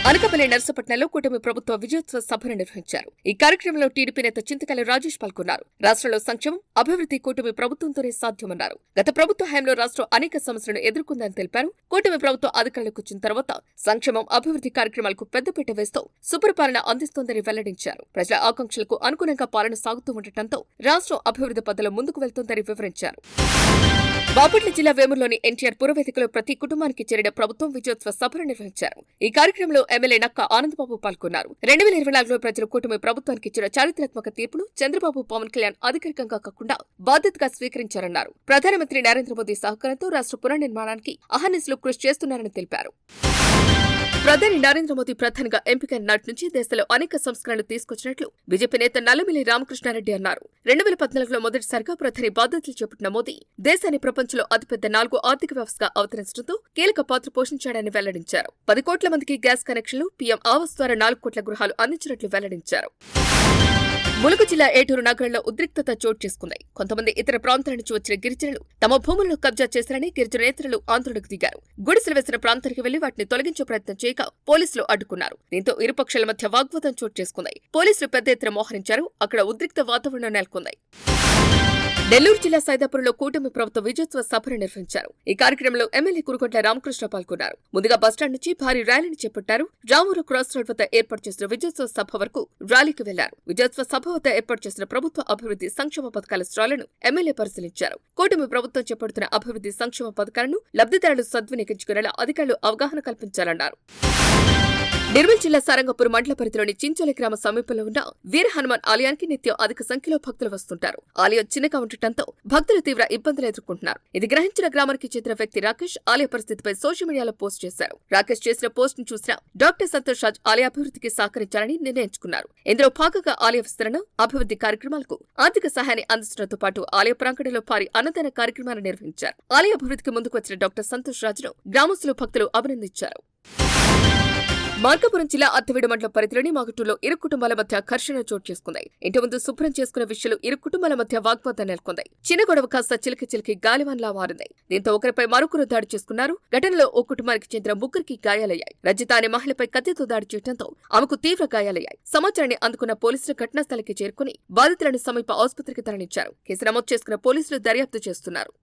అనకాపల్లి నర్సపట్నంలో కూటమి ప్రభుత్వ విజయోత్సవ సభను నిర్వహించారు. ఈ కార్యక్రమంలో టీడీపీ నేత చింతకాయల రాజేష్ పాల్గొన్నారు. రాష్ట్రంలో సంక్షేమం, అభివృద్ధి కూటమి ప్రభుత్వంతోనే సాధ్యమన్నారు. గత ప్రభుత్వ హయాంలో రాష్ట్రం అనేక సమస్యలను ఎదుర్కొందని తెలిపారు. కూటమి ప్రభుత్వం అధికారంలోకి వచ్చిన తర్వాత సంక్షేమం, అభివృద్ధి కార్యక్రమాలకు పెద్దపీట వేస్తూ సుపరిపాలన అందిస్తోందని వెల్లడించారు. ప్రజల ఆకాంక్షలకు అనుగుణంగా పాలన సాగుతూ ఉండటంతో రాష్ట్రం అభివృద్ధి పథంలో ముందుకు వెళ్తోందని వివరించారు. బాపట్ల జిల్లా వేమూరులోని ఎన్టీఆర్ పురవేదికలో ప్రతి కుటుంబానికి చేరిన ప్రభుత్వం విజయోత్సవ సభను నిర్వహించారు. ఈ కార్యక్రమంలో ఎమ్మెల్యే నక్క ఆనందబాబు పాల్గొన్నారు. 2024లో ప్రజలు కూటమి ప్రభుత్వానికి ఇచ్చిన చారిత్రాత్మక తీర్పును చంద్రబాబు, పవన్ కళ్యాణ్ అధికారికంగా కాకుండా బాధ్యతగా స్వీకరించారన్నారు. ప్రధానమంత్రి నరేంద్ర మోదీ సహకారంతో రాష్ట్ర పునర్నిర్మాణానికి అహర్నిశలు కృషి చేస్తున్నారని తెలిపారు. ప్రధాని నరేంద్ర మోదీ ప్రధానిగా ఎంపికైన నాటి నుంచి దేశంలో అనేక సంస్కరణలు తీసుకొచ్చినట్లు బీజేపీ నేత నల్లమిల్లి రామకృష్ణారెడ్డి అన్నారు. 2014లో మొదటిసారిగా ప్రధాని బాధ్యతలు చేపట్టిన మోదీ దేశాన్ని ప్రపంచంలో అతిపెద్ద 4వ ఆర్థిక వ్యవస్థగా అవతరించడంతో కీలక పాత్ర పోషించాడని వెల్లడించారు. 10 కోట్ల మందికి గ్యాస్ కనెక్షన్లు, పీఎం ఆవాస్ ద్వారా 4 కోట్ల గృహాలు అందించినట్లు వెల్లడించారు. ములుగు జిల్లా ఏటూరు నగరంలో ఉద్రిక్తత చోటు చేసుకుంది. కొంతమంది ఇతర ప్రాంతాల నుంచి వచ్చిన గిరిజనులు తమ భూములను కబ్జా చేశారని గిరిజన నేతలు ఆందోళనకు దిగారు. గుడిసెలు వేసిన ప్రాంతానికి వెళ్లి వాటిని తొలగించే ప్రయత్నం చేయక పోలీసులు అడ్డుకున్నారు. దీంతో ఇరు పక్షాల మధ్య వాగ్వాదం చోటు చేసుకుంది. పోలీసులు పెద్ద ఎత్తున మోహరించారు. అక్కడ ఉద్రిక్త వాతావరణం నెలకొంది. నెల్లూరు జిల్లా సైదాపురంలో కూటమి ప్రభుత్వ విజయోత్సవ సభను నిర్వహించారు. ఈ కార్యక్రమంలో ఎమ్మెల్యే కురుగొంట్ల రామకృష్ణ పాల్గొన్నారు. ముందుగా బస్టాండ్ నుంచి భారీ ర్యాలీని చేపట్టారు. రామూరు క్రాస్ రోడ్ వద్ద ఏర్పాటు చేసిన విజయోత్సవ సభ వరకు ర్యాలీకి వెళ్లారు. విజయోత్సవ సభ వద్ద ఏర్పాటు చేసిన ప్రభుత్వ అభివృద్ధి సంక్షేమ పథకాల స్టాళ్లను ఎమ్మెల్యే పరిశీలించారు. కూటమి ప్రభుత్వం చేపడుతున్న అభివృద్ధి సంక్షేమ పథకాలను లబ్ధిదారులు సద్వినియోగించుకునేలా అధికారులు అవగాహన కల్పించాలన్నారు. నిర్మల్ జిల్లా సారంగపూర్ మండల పరిధిలోని చించోలి గ్రామ సమీపంలో ఉన్న వీర హనుమాన్ ఆలయానికి నిత్యం అధిక సంఖ్యలో భక్తులు వస్తుంటారు. ఆలయం చిన్నగా ఉండటంతో భక్తులు తీవ్ర ఇబ్బందులు ఎదుర్కొంటున్నారు. ఇది గ్రహించిన గ్రామానికి చెందిన వ్యక్తి రాకేష్ ఆలయ పరిస్థితిపై సోషల్ మీడియాలో పోస్ట్ చేశారు. రాకేష్ చేసిన పోస్ట్ ను చూసిన డాక్టర్ సంతోష్ రాజ్ ఆలయ అభివృద్ధికి సహకరించాలని నిర్ణయించుకున్నారు. ఇందులో భాగంగా ఆలయ విస్తరణ, అభివృద్ధి కార్యక్రమాలకు ఆర్థిక సహాయాన్ని అందించడంతో పాటు ఆలయ ప్రాంగణంలో భారీ అన్నదాన కార్యక్రమాలు నిర్వహించారు. ఆలయ అభివృద్ధికి ముందుకు వచ్చిన డాక్టర్ సంతోష్ రాజ్ను గ్రామస్తులు, భక్తులు అభినందించారు. మార్కాపురం జిల్లా అత్తవీడు మండలం పరిధిలోని మాగుటూరులో ఇరు కుటుంబాల మధ్య ఘర్షణ చోటు చేసుకుంది. ఇంటి ముందు శుభ్రం చేసుకున్న విషయంలో ఇరు కుటుంబాల మధ్య వాగ్వాదం నెలకొంది. చిన్న గొడవ కాస్త చిలికి గాలివాన్లా మారింది. దీంతో ఒకరిపై మరొకరు దాడి చేసుకున్నారు. ఘటనలో ఓ కుటుంబానికి చెందిన ముగ్గురికి గాయాలయ్యాయి. రజిత అనే మహిళపై కత్తితో దాడి చేయడంతో ఆమెకు తీవ్ర గాయాలయ్యాయి. సమాచారాన్ని అందుకున్న పోలీసులు ఘటనా స్థలికి చేరుకుని బాధితులను సమీప ఆసుపత్రికి తరలించారు. కేసు నమోదు చేసుకున్న పోలీసులు దర్యాప్తు చేస్తున్నారు.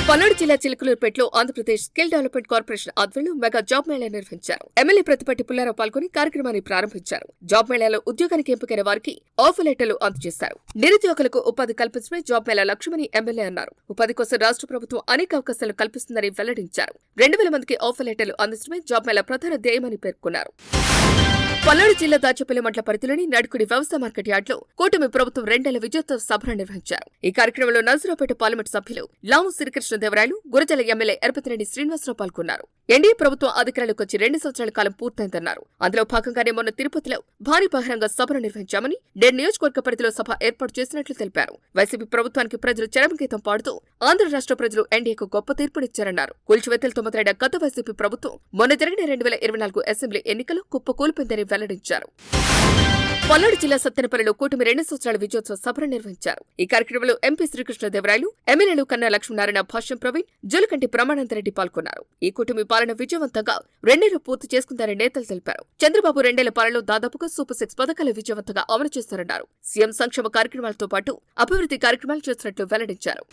పల్నాడు జిల్లా చిలుకలూరుపేటలో ఆంధ్రప్రదేశ్ స్కిల్ డెవలప్మెంట్ కార్పొరేషన్ ఆధ్వర్యంలో మెగా జాబ్ మేళా నిర్వహించారు. ఎమ్మెల్యే ప్రతిపట్టి పుల్లారావు పాల్గొని కార్యక్రమాన్ని ప్రారంభించారు. జాబ్ మేళాలో ఉద్యోగానికి ఎంపికైన వారికి ఆఫర్ లెటర్లు అందజేశారు. నిరుద్యోగులకు ఉపాధి కల్పించడమే జాబ్ మేళా లక్ష్యమని ఎమ్మెల్యే అన్నారు. ఉపాధి కోసం రాష్ట్ర ప్రభుత్వం అనేక అవకాశాలు కల్పిస్తుందని వెల్లడించారు. 2000 మందికి ఆఫర్ లెటర్లు అందించడమే జాబ్ మేళా ప్రధాన ధ్యేయమని పేర్కొన్నారు. పల్నాడు జిల్లా దాచేపల్లి మండల పరిధిలోని నడుకుడి వ్యవసాయ మార్కెట్ యార్డులో కూటమి ప్రభుత్వం 2 విజయోత్సవ సభను నిర్వహించారు. ఈ కార్యక్రమంలో నర్సరావుపేట పార్లమెంట్ సభ్యులు లావు శ్రీకృష్ణదేవరాయలు, గురజల ఎమ్మెల్యే ఎరపతిరెడ్డి శ్రీనివాసరావు పాల్గొన్నారు. ఎన్డీఏ ప్రభుత్వం అధికారంలోకి వచ్చి 2 సంవత్సరాల కాలం పూర్తయిందన్నారు. అందులో భాగంగానే మొన్న తిరుపతిలో భారీ బహిరంగ సభను నిర్వహించామని, 7 నియోజకవర్గ పరిధిలో సభ ఏర్పాటు చేసినట్లు తెలిపారు. వైసీపీ ప్రభుత్వానికి ప్రజలు చరమగీతం పాడుతూ ఆంధ్ర రాష్ట్ర ప్రజలు ఎన్డీఏకు గొప్ప తీర్పునిచ్చారన్నారు. కూల్చివేతలతో మొదలైన గత వైసీపీ ప్రభుత్వం మొన్న జరిగిన 2024 అసెంబ్లీ ఎన్నికలు కుప్పకూలిపోయిందని వెల్లడించారు. పల్నాడు జిల్లా సత్తెనపల్లిలో కూటమి 2 సంవత్సరాల విజయోత్సవ సభను నిర్వహించారు. ఈ కార్యక్రమంలో ఎంపీ శ్రీకృష్ణదేవరాయలు, ఎమ్మెల్యేలు కన్నా లక్ష్మీనారాయణ, భాష్యం ప్రవీణ్, జూలకంటి ప్రమాణాంతరెడ్డి పాల్గొన్నారు. ఈ కూటమి పాలన విజయవంతంగా 2 ఏళ్లు పూర్తి చేసుకుందని నేతలు తెలిపారు. చంద్రబాబు 2 ఏళ్ల పాలనలో దాదాపుగా సూపర్ 6 పథకాలు విజయవంతంగా అమలు చేస్తారన్నారు. సీఎం సంక్షేమ కార్యక్రమాలతో పాటు అభివృద్ధి కార్యక్రమాలు చేస్తున్నట్లు వెల్లడించారు.